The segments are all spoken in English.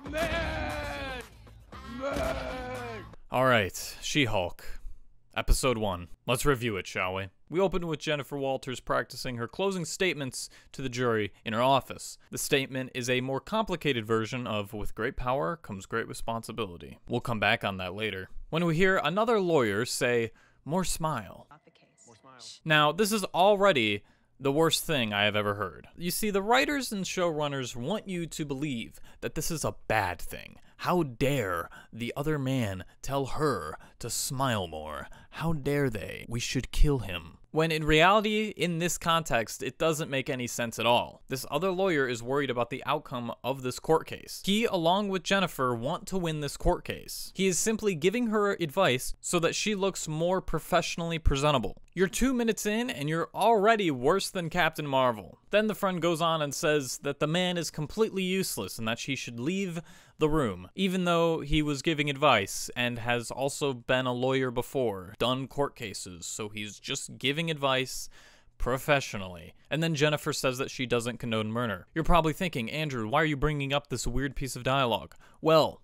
Man! Man! Alright, She-Hulk. Episode 1. Let's review it, shall we? We opened with Jennifer Walters practicing her closing statements to the jury in her office. The statement is a more complicated version of "with great power comes great responsibility." We'll come back on that later. When we hear another lawyer say, "More smile." Not the case. More smile. Now, this is already the worst thing I have ever heard. You see, the writers and showrunners want you to believe that this is a bad thing. How dare the other man tell her to smile more? How dare they? We should kill him. When in reality, in this context, it doesn't make any sense at all. This other lawyer is worried about the outcome of this court case. He, along with Jennifer, want to win this court case. He is simply giving her advice so that she looks more professionally presentable. You're 2 minutes in and you're already worse than Captain Marvel. Then the friend goes on and says that the man is completely useless and that she should leave the room, even though he was giving advice and has also been a lawyer before, done court cases, so he's just giving advice professionally. And then Jennifer says that she doesn't condone murder. You're probably thinking, Andrew, why are you bringing up this weird piece of dialogue? Well,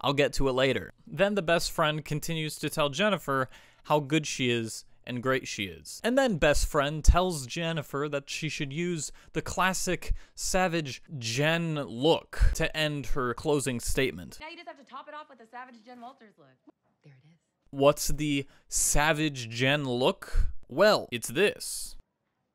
I'll get to it later. Then the best friend continues to tell Jennifer how good she is and great she is. And then best friend tells Jennifer that she should use the classic Savage Jen look to end her closing statement. Now you just have to top it off with a Savage Jen Walters look. There it is. What's the Savage Jen look? Well, it's this.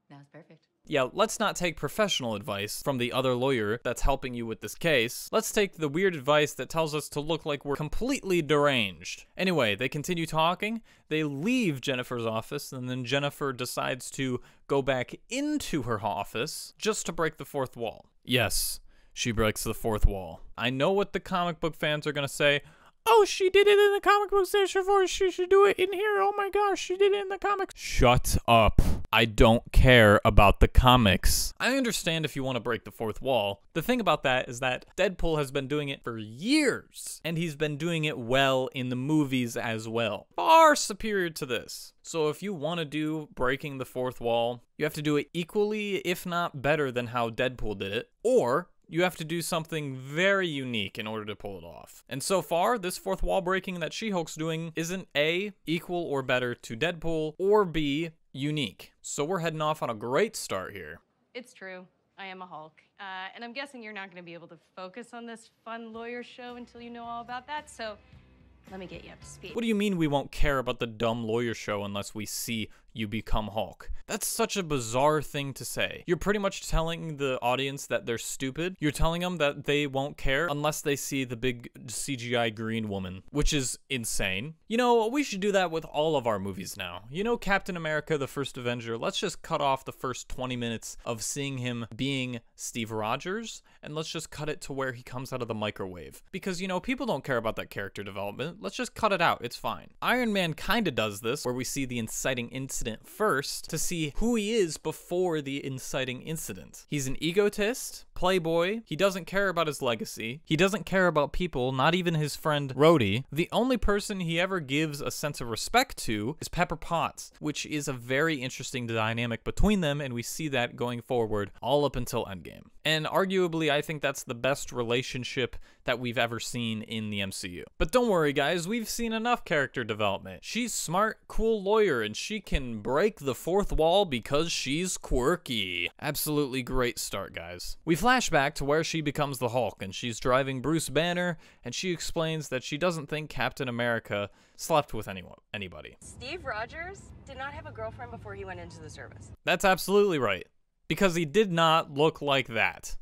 That was perfect. Yeah, let's not take professional advice from the other lawyer that's helping you with this case. Let's take the weird advice that tells us to look like we're completely deranged. Anyway, they continue talking, they leave Jennifer's office, and then Jennifer decides to go back into her office just to break the fourth wall. Yes, she breaks the fourth wall. I know what the comic book fans are gonna say. Oh, she did it in the comic book section before, she should do it in here. Oh my gosh, she did it in the comics. Shut up. I don't care about the comics. I understand if you want to break the fourth wall. The thing about that is that Deadpool has been doing it for years, and he's been doing it well in the movies as well. Far superior to this. So if you want to do breaking the fourth wall, you have to do it equally, if not better than how Deadpool did it, or you have to do something very unique in order to pull it off. And so far, this fourth wall breaking that She-Hulk's doing isn't A, equal or better to Deadpool, or B, unique. So we're heading off on a great start here. It's true. I am a Hulk. And I'm guessing you're not going to be able to focus on this fun lawyer show until you know all about that, so let me get you up to speed. What do you mean we won't care about the dumb lawyer show unless we see you become Hulk? That's such a bizarre thing to say. You're pretty much telling the audience that they're stupid. You're telling them that they won't care unless they see the big CGI green woman, which is insane. You know, we should do that with all of our movies now. You know, Captain America, the First Avenger, let's just cut off the first 20 minutes of seeing him being Steve Rogers, and let's just cut it to where he comes out of the microwave. Because, you know, people don't care about that character development. Let's just cut it out. It's fine. Iron Man kinda does this, where we see the inciting incident first to see who he is before the inciting incident. He's an egotist, playboy, he doesn't care about his legacy, he doesn't care about people, not even his friend Rhodey. The only person he ever gives a sense of respect to is Pepper Potts, which is a very interesting dynamic between them, and we see that going forward all up until Endgame. And arguably, I think that's the best relationship that we've ever seen in the MCU. But don't worry guys, we've seen enough character development. She's smart, cool lawyer, and she can break the fourth wall because she's quirky. Absolutely great start, guys. We flash back to where she becomes the Hulk, and she's driving Bruce Banner, and she explains that she doesn't think Captain America slept with anybody. Steve Rogers did not have a girlfriend before he went into the service. That's absolutely right. Because he did not look like that.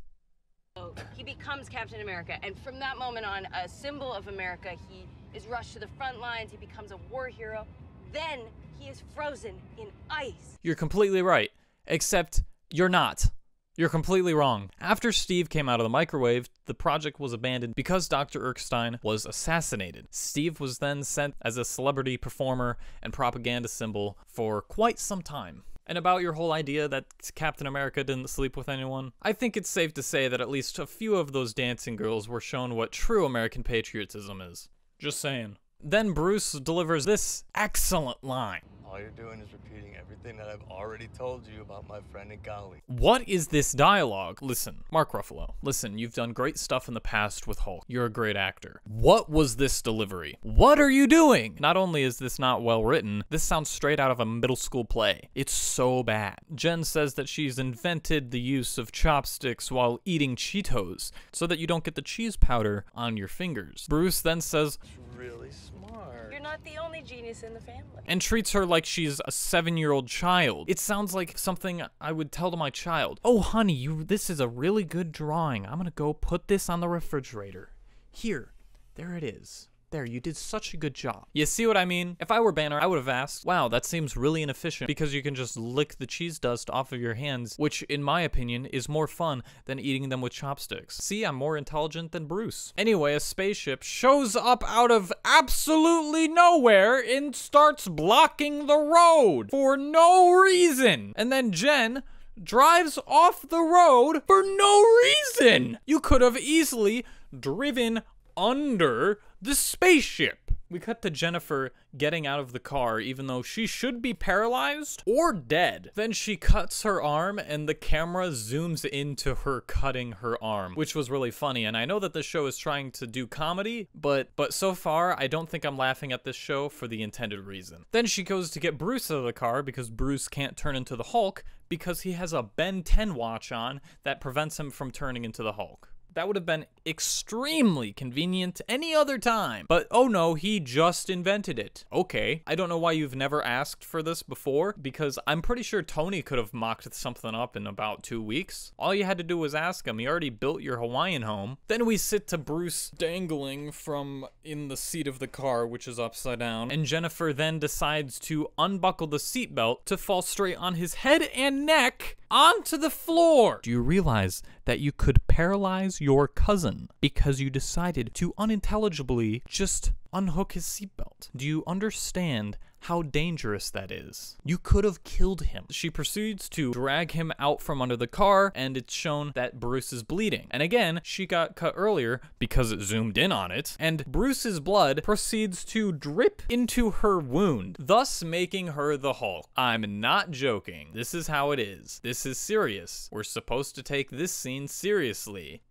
So he becomes Captain America, and from that moment on, a symbol of America, he is rushed to the front lines, he becomes a war hero, then he is frozen in ice. You're completely right, except you're not. You're completely wrong. After Steve came out of the microwave, the project was abandoned because Dr. Erskine was assassinated. Steve was then sent as a celebrity performer and propaganda symbol for quite some time. And about your whole idea that Captain America didn't sleep with anyone, I think it's safe to say that at least a few of those dancing girls were shown what true American patriotism is. Just saying. Then Bruce delivers this excellent line. All you're doing is repeating everything that I've already told you about my friend and colleague. What is this dialogue? Listen, Mark Ruffalo, listen, you've done great stuff in the past with Hulk. You're a great actor. What was this delivery? What are you doing? Not only is this not well written, this sounds straight out of a middle school play. It's so bad. Jen says that she's invented the use of chopsticks while eating Cheetos so that you don't get the cheese powder on your fingers. Bruce then says, Really smart. You're not the only genius in the family. and treats her like she's a 7-year-old child. It sounds like something I would tell to my child. Oh, honey, this is a really good drawing. I'm gonna go put this on the refrigerator. Here, there it is. There, you did such a good job. You see what I mean? If I were Banner, I would have asked, wow, that seems really inefficient because you can just lick the cheese dust off of your hands, which in my opinion is more fun than eating them with chopsticks. See, I'm more intelligent than Bruce. Anyway, a spaceship shows up out of absolutely nowhere and starts blocking the road for no reason. And then Jen drives off the road for no reason. You could have easily driven under the spaceship. We cut to Jennifer getting out of the car even though she should be paralyzed or dead. Then she cuts her arm and the camera zooms into her cutting her arm, which was really funny. And I know that this show is trying to do comedy, but so far I don't think I'm laughing at this show for the intended reason. Then she goes to get Bruce out of the car because Bruce can't turn into the Hulk because he has a Ben 10 watch on that prevents him from turning into the Hulk. That would have been extremely convenient any other time. But oh no, he just invented it. Okay, I don't know why you've never asked for this before, because I'm pretty sure Tony could have mocked something up in about 2 weeks. All you had to do was ask him. He already built your Hawaiian home. Then we sit to Bruce dangling from in the seat of the car, which is upside down. And Jennifer then decides to unbuckle the seatbelt to fall straight on his head and neck onto the floor. Do you realize that you could paralyze your cousin because you decided to unintelligibly just unhook his seatbelt? Do you understand how dangerous that is? You could have killed him. She proceeds to drag him out from under the car, and it's shown that Bruce is bleeding. And again, she got cut earlier because it zoomed in on it, and Bruce's blood proceeds to drip into her wound, thus making her the Hulk. I'm not joking. This is how it is. This is serious. We're supposed to take this scene seriously.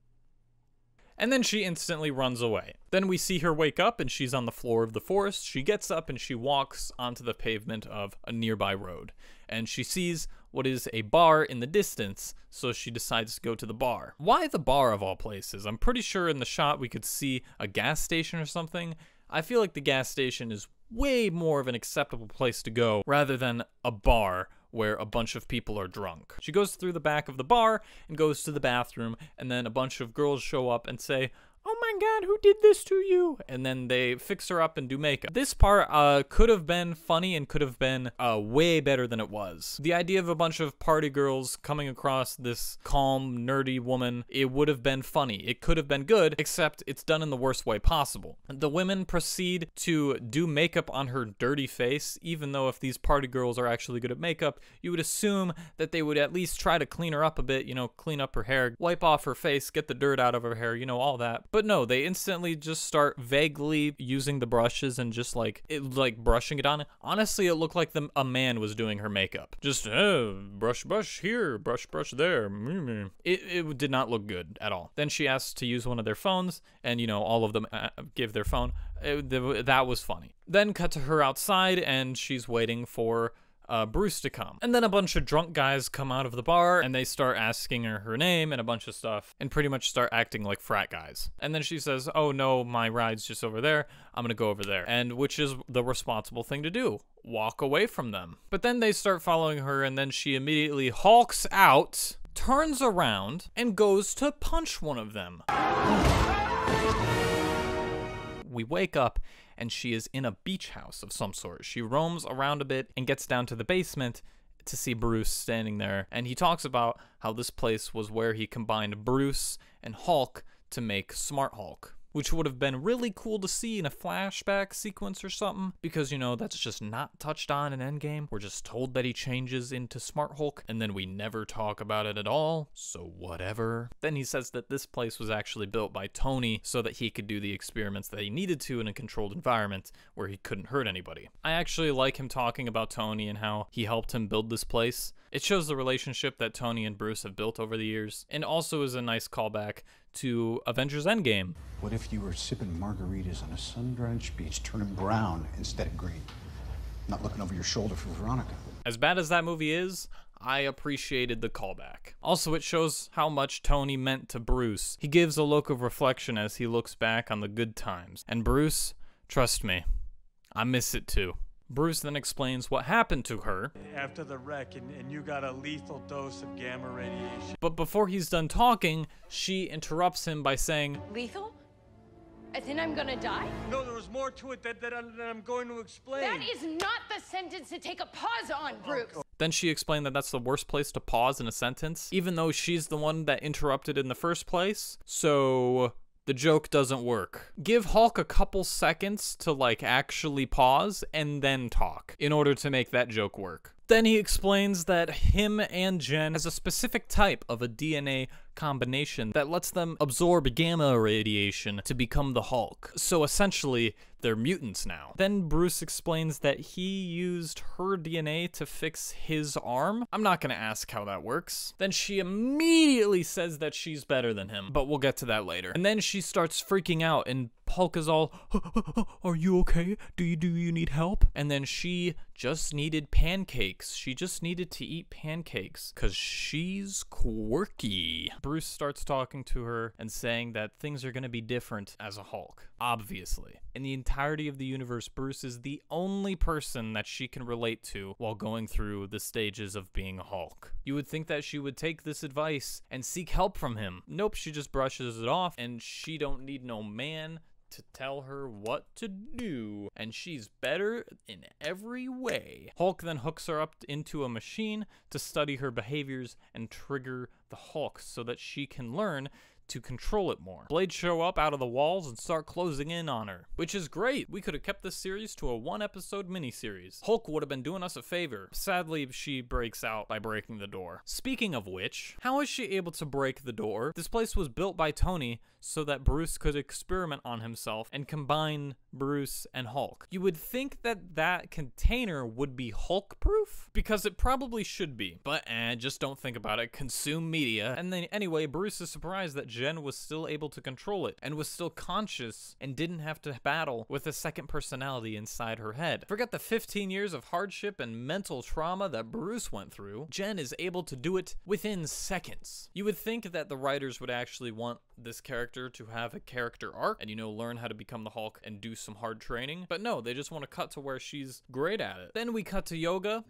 And then she instantly runs away. Then we see her wake up and she's on the floor of the forest. She gets up and she walks onto the pavement of a nearby road. And she sees what is a bar in the distance, so she decides to go to the bar. Why the bar of all places? I'm pretty sure in the shot we could see a gas station or something. I feel like the gas station is way more of an acceptable place to go rather than a bar where a bunch of people are drunk. She goes through the back of the bar and goes to the bathroom, and then a bunch of girls show up and say, "Oh my God, who did this to you?" And then they fix her up and do makeup. This part could have been funny and could have been way better than it was. The idea of a bunch of party girls coming across this calm, nerdy woman, it would have been funny. It could have been good, except it's done in the worst way possible. The women proceed to do makeup on her dirty face, even though if these party girls are actually good at makeup, you would assume that they would at least try to clean her up a bit, you know, clean up her hair, wipe off her face, get the dirt out of her hair, you know, all that. But no, they instantly just start vaguely using the brushes and just like brushing it on. Honestly, it looked like a man was doing her makeup. Just brush here, brush there. It did not look good at all. Then she asks to use one of their phones, and you know, all of them give their phone. That was funny. Then cut to her outside, and she's waiting for Bruce to come. And then a bunch of drunk guys come out of the bar and they start asking her name and a bunch of stuff and pretty much start acting like frat guys. And then she says, "Oh no, my ride's just over there. I'm gonna go over there." And which is the responsible thing to do. Walk away from them. But then they start following her, and then she immediately hulks out, turns around, and goes to punch one of them. We wake up and she is in a beach house of some sort. She roams around a bit and gets down to the basement to see Bruce standing there. And he talks about how this place was where he combined Bruce and Hulk to make Smart Hulk. which would have been really cool to see in a flashback sequence or something, because, you know, that's just not touched on in Endgame. We're just told that he changes into Smart Hulk, and then we never talk about it at all, so whatever. Then he says that this place was actually built by Tony so that he could do the experiments that he needed to in a controlled environment where he couldn't hurt anybody. I actually like him talking about Tony and how he helped him build this place. It shows the relationship that Tony and Bruce have built over the years, and also is a nice callback to Avengers Endgame. What if you were sipping margaritas on a sun-drenched beach, turning brown instead of green? Not looking over your shoulder for Veronica. As bad as that movie is, I appreciated the callback. Also, it shows how much Tony meant to Bruce. He gives a look of reflection as he looks back on the good times. And Bruce, trust me, I miss it too. Bruce then explains what happened to her After the wreck, and you got a lethal dose of gamma radiation. but before he's done talking, she interrupts him by saying, Lethal? And then I'm gonna die? No, there was more to it that I'm going to explain. That is not the sentence to take a pause on, Bruce. Then she explained that that's the worst place to pause in a sentence, even though she's the one that interrupted in the first place. So the joke doesn't work. Give Hulk a couple seconds to like actually pause and then talk in order to make that joke work. Then he explains that him and Jen has a specific type of a DNA combination that lets them absorb gamma radiation to become the Hulk. So essentially, they're mutants now. Then Bruce explains that he used her DNA to fix his arm. I'm not gonna ask how that works. Then she immediately says that she's better than him, but we'll get to that later. And then she starts freaking out and Hulk is all, are you okay? Do you need help? And then she just needed pancakes. She just needed to eat pancakes because she's quirky. Bruce starts talking to her and saying that things are going to be different as a Hulk, obviously. In the entirety of the universe, Bruce is the only person that she can relate to while going through the stages of being a Hulk. You would think that she would take this advice and seek help from him. Nope, she just brushes it off, and she don't need no man to tell her what to do, and she's better in every way. Hulk then hooks her up into a machine to study her behaviors and trigger the Hulk so that she can learn to control it more. Blades show up out of the walls and start closing in on her, which is great. We could have kept this series to a 1-episode miniseries. Hulk would have been doing us a favor. Sadly, she breaks out by breaking the door. Speaking of which, how is she able to break the door? This place was built by Tony so that Bruce could experiment on himself and combine Bruce and Hulk. You would think that that container would be Hulk-proof, because it probably should be, but just don't think about it. Consume media. And then anyway, Bruce is surprised that Jen was still able to control it and was still conscious and didn't have to battle with a second personality inside her head. Forget the 15 years of hardship and mental trauma that Bruce went through. Jen is able to do it within seconds. You would think that the writers would actually want this character to have a character arc and, you know, learn how to become the Hulk and do some hard training. But no, they just want to cut to where she's great at it. Then we cut to yoga.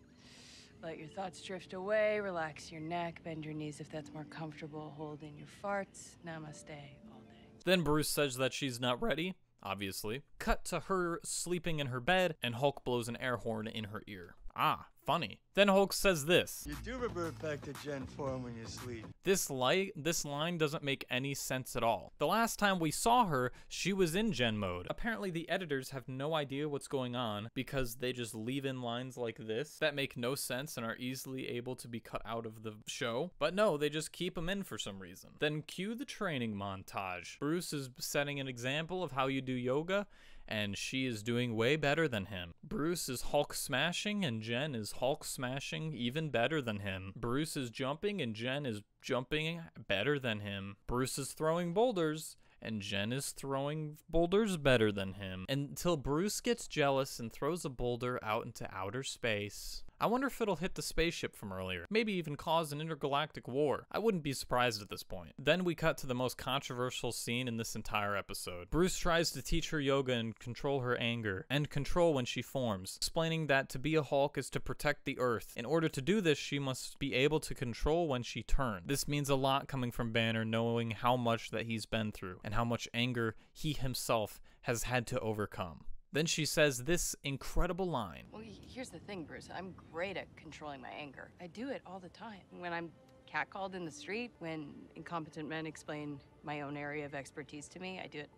Let your thoughts drift away, relax your neck, bend your knees if that's more comfortable, hold in your farts, namaste all day. Then Bruce says that she's not ready, obviously. Cut to her sleeping in her bed, and Hulk blows an air horn in her ear. Ah, funny. Then Hulk says this. You do revert back to Gen form when you sleep. This line doesn't make any sense at all. The last time we saw her, she was in Gen mode. Apparently the editors have no idea what's going on because they just leave in lines like this that make no sense and are easily able to be cut out of the show. But no, they just keep them in for some reason. Then cue the training montage. Bruce is setting an example of how you do yoga, and she is doing way better than him. Bruce is Hulk smashing, and Jen is Hulk smashing even better than him. Bruce is jumping, and Jen is jumping better than him. Bruce is throwing boulders, and Jen is throwing boulders better than him. Until Bruce gets jealous and throws a boulder out into outer space. I wonder if it'll hit the spaceship from earlier, maybe even cause an intergalactic war. I wouldn't be surprised at this point. Then we cut to the most controversial scene in this entire episode. Bruce tries to teach her yoga and control her anger, and control when she forms, explaining that to be a Hulk is to protect the Earth. In order to do this, she must be able to control when she turns. This means a lot coming from Banner, knowing how much that he's been through, and how much anger he himself has had to overcome. Then she says this incredible line. Well, here's the thing, Bruce. I'm great at controlling my anger. I do it all the time. When I'm catcalled in the street, when incompetent men explain my own area of expertise to me, I do it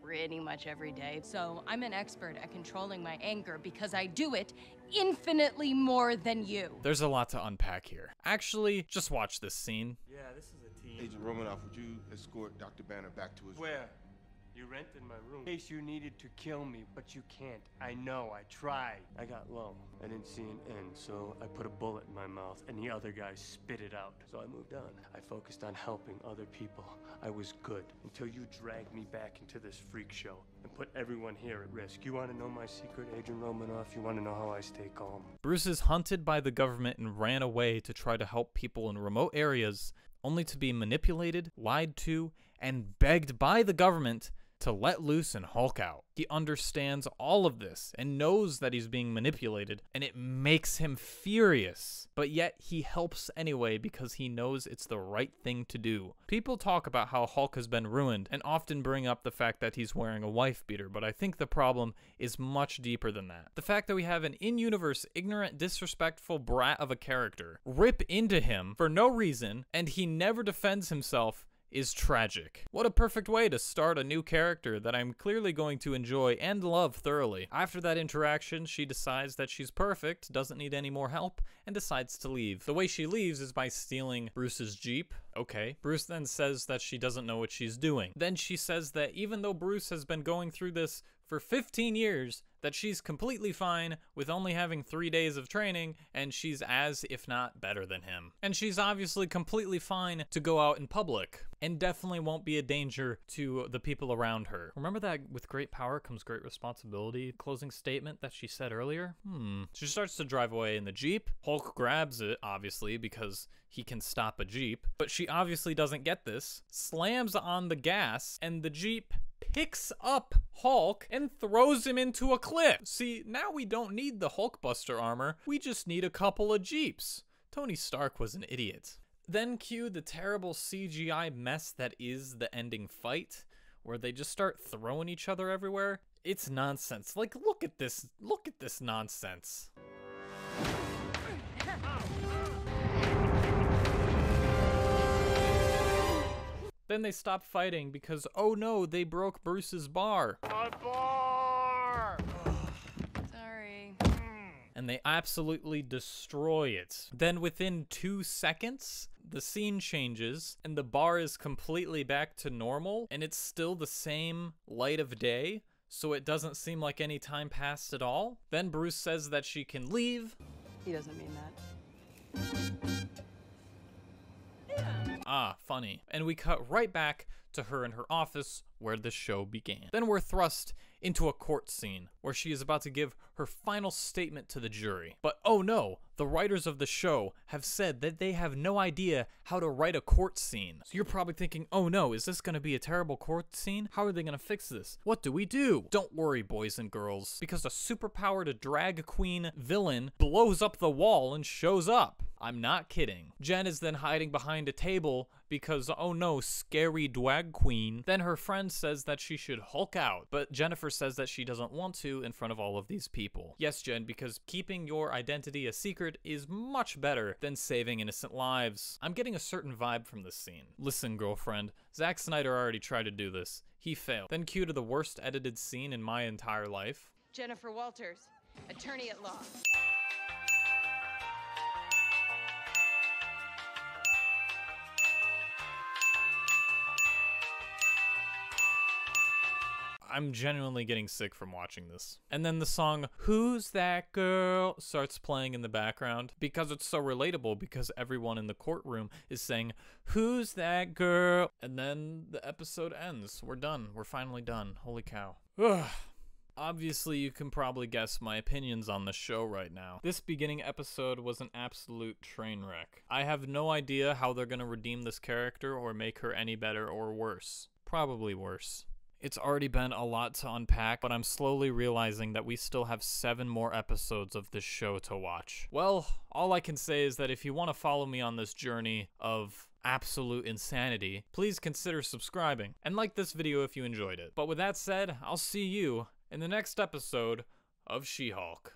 pretty much every day. So I'm an expert at controlling my anger because I do it infinitely more than you. There's a lot to unpack here. Actually, just watch this scene. Yeah, this is a team. Agent Romanoff, would you escort Dr. Banner back to his Where? You rented my room. In case you needed to kill me, but you can't. I know, I tried. I got low. I didn't see an end, so I put a bullet in my mouth, and the other guy spit it out. So I moved on. I focused on helping other people. I was good until you dragged me back into this freak show and put everyone here at risk. You want to know my secret, Agent Romanoff? You want to know how I stay calm? Bruce is hunted by the government and ran away to try to help people in remote areas, only to be manipulated, lied to, and begged by the government to let loose and Hulk out. He understands all of this and knows that he's being manipulated, and it makes him furious. But yet he helps anyway because he knows it's the right thing to do. People talk about how Hulk has been ruined and often bring up the fact that he's wearing a wife beater, but I think the problem is much deeper than that. The fact that we have an in-universe, ignorant, disrespectful brat of a character rip into him for no reason, and he never defends himself, is tragic. What a perfect way to start a new character that I'm clearly going to enjoy and love thoroughly. After that interaction, she decides that she's perfect, doesn't need any more help, and decides to leave. The way she leaves is by stealing Bruce's Jeep. Okay. Bruce then says that she doesn't know what she's doing. Then she says that even though Bruce has been going through this for 15 years, that she's completely fine with only having 3 days of training, and she's as, if not better than him. And she's obviously completely fine to go out in public, and definitely won't be a danger to the people around her. Remember that with great power comes great responsibility closing statement that she said earlier? She starts to drive away in the Jeep. Hulk grabs it, obviously, because he can stop a Jeep, but she obviously doesn't get this, slams on the gas, and the Jeep picks up Hulk and throws him into a cliff. See, now we don't need the Hulkbuster armor, we just need a couple of Jeeps. Tony Stark was an idiot. Then cue the terrible CGI mess that is the ending fight, where they just start throwing each other everywhere. It's nonsense. Like, look at this nonsense. Then they stop fighting because, oh no, they broke Bruce's bar. My bar! Sorry. And they absolutely destroy it. Then within 2 seconds, the scene changes and the bar is completely back to normal, and it's still the same light of day, so it doesn't seem like any time passed at all. Then Bruce says that she can leave. He doesn't mean that. Ah, funny. And we cut right back to her in her office where the show began. Then we're thrust into a court scene where she is about to give her final statement to the jury. But oh no, the writers of the show have said that they have no idea how to write a court scene. So you're probably thinking, oh no, is this gonna be a terrible court scene? How are they gonna fix this? What do we do? Don't worry, boys and girls, because a superpowered drag queen villain blows up the wall and shows up. I'm not kidding. Jen is then hiding behind a table because, oh no, scary drag queen. Then her friend says that she should Hulk out, but Jennifer says that she doesn't want to in front of all of these people. Yes, Jen, because keeping your identity a secret is much better than saving innocent lives. I'm getting a certain vibe from this scene. Listen, girlfriend, Zack Snyder already tried to do this. He failed. Then cue to the worst edited scene in my entire life. Jennifer Walters, attorney at law. I'm genuinely getting sick from watching this. And then the song, Who's That Girl, starts playing in the background because it's so relatable, because everyone in the courtroom is saying, Who's that girl? And then the episode ends. We're done. We're finally done. Holy cow. Ugh. Obviously, you can probably guess my opinions on the show right now. This beginning episode was an absolute train wreck. I have no idea how they're gonna redeem this character or make her any better or worse. Probably worse. It's already been a lot to unpack, but I'm slowly realizing that we still have 7 more episodes of this show to watch. Well, all I can say is that if you want to follow me on this journey of absolute insanity, please consider subscribing and like this video if you enjoyed it. But with that said, I'll see you in the next episode of She-Hulk.